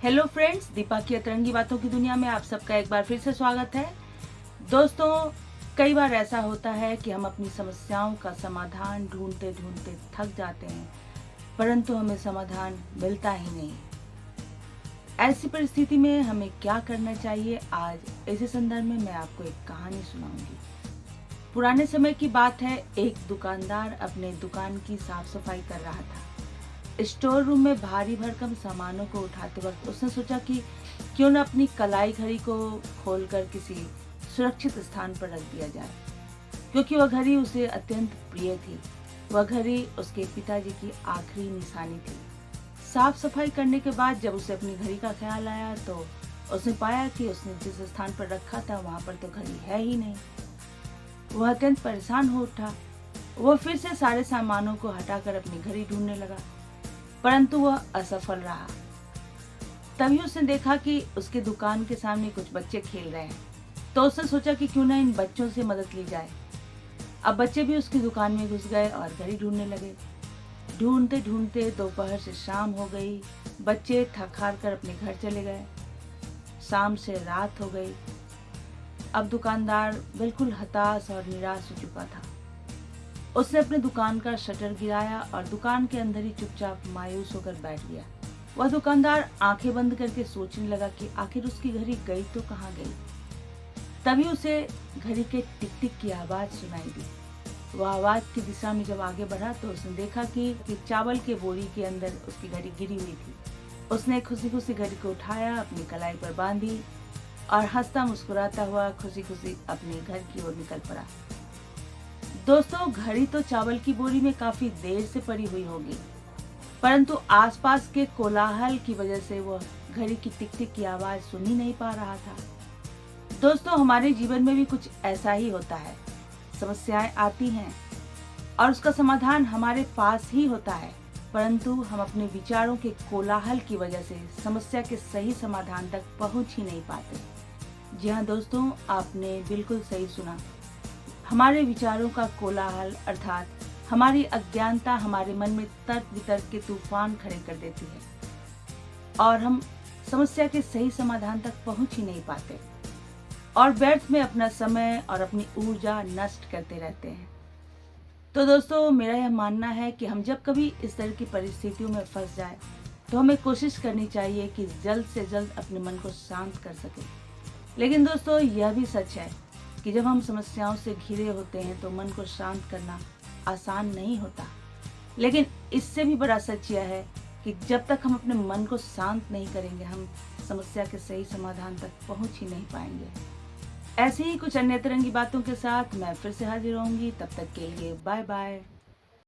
Hello friends, Deepa की अतरंगी बातों की दुनिया में आप सबका एक बार फिर से स्वागत है। दोस्तों, कई बार ऐसा होता है कि हम अपनी समस्याओं का समाधान ढूंढते ढूंढते थक जाते हैं, परंतु हमें समाधान मिलता ही नहीं। ऐसी परिस्थिति में हमें क्या करना चाहिए, आज इसी संदर्भ में मैं आपको एक कहानी सुनाऊंगी। पुराने समय की बात है, एक दुकानदार अपने दुकान की साफ सफाई कर रहा था। स्टोर रूम में भारी भरकम सामानों को उठाते वक्त उसने सोचा कि क्यों न अपनी कलाई घड़ी को खोलकर किसी सुरक्षित स्थान पर रख दिया जाए, क्योंकि वह घड़ी उसे अत्यंत प्रिय थी। वह घड़ी उसके पिताजी की आखिरी निशानी थी। साफ सफाई करने के बाद जब उसे अपनी घड़ी का ख्याल आया तो उसने पाया कि उसने जिस स्थान पर रखा था वहां पर तो घड़ी है ही नहीं। वह अत्यंत परेशान हो उठा। वह फिर से सारे सामानों को हटाकर अपनी घड़ी ढूंढने लगा, परंतु वह असफल रहा। तभी उसने देखा कि उसकी दुकान के सामने कुछ बच्चे खेल रहे हैं, तो उसने सोचा कि क्यों ना इन बच्चों से मदद ली जाए। अब बच्चे भी उसकी दुकान में घुस गए और घड़ी ढूंढने लगे। ढूंढते ढूंढते दोपहर से शाम हो गई। बच्चे थक हार कर अपने घर चले गए। शाम से रात हो गई। अब दुकानदार बिल्कुल हताश और निराश हो चुका था। उसने अपने दुकान का शटर गिराया और दुकान के अंदर ही चुपचाप मायूस होकर बैठ गया। वह दुकानदार आंखें बंद करके सोचने लगा कि आखिर उसकी घड़ी गई तो कहाँ गई। तभी उसे घड़ी के टिक टिक की आवाज सुनाई दी। वह आवाज की दिशा में जब आगे बढ़ा तो उसने देखा कि चावल के बोरी के अंदर उसकी घड़ी गिरी हुई थी। उसने खुशी खुशी घड़ी को उठाया, अपनी कलाई पर बांधी और हंसता मुस्कुराता हुआ खुशी खुशी अपने घर की ओर निकल पड़ा। दोस्तों, घड़ी तो चावल की बोरी में काफी देर से पड़ी हुई होगी, परंतु आसपास के कोलाहल की वजह से वह घड़ी की टिक टिक की आवाज सुन ही नहीं पा रहा था। दोस्तों, हमारे जीवन में भी कुछ ऐसा ही होता है। समस्याएं आती हैं और उसका समाधान हमारे पास ही होता है, परंतु हम अपने विचारों के कोलाहल की वजह से समस्या के सही समाधान तक पहुंच ही नहीं पाते। जी हाँ दोस्तों, आपने बिल्कुल सही सुना। हमारे विचारों का कोलाहल अर्थात हमारी अज्ञानता हमारे मन में तर्क वितर्क के तूफान खड़े कर देती है और हम समस्या के सही समाधान तक पहुंच ही नहीं पाते और व्यर्थ में अपना समय और अपनी ऊर्जा नष्ट करते रहते हैं। तो दोस्तों, मेरा यह मानना है कि हम जब कभी इस तरह की परिस्थितियों में फंस जाए तो हमें कोशिश करनी चाहिए कि जल्द से जल्द अपने मन को शांत कर सकें। लेकिन दोस्तों, यह भी सच है कि जब हम समस्याओं से घिरे होते हैं तो मन को शांत करना आसान नहीं होता। लेकिन इससे भी बड़ा सच यह है कि जब तक हम अपने मन को शांत नहीं करेंगे, हम समस्या के सही समाधान तक पहुंच ही नहीं पाएंगे। ऐसे ही कुछ अन्य तरंगी बातों के साथ मैं फिर से हाजिर होंगी। तब तक के लिए बाय बाय।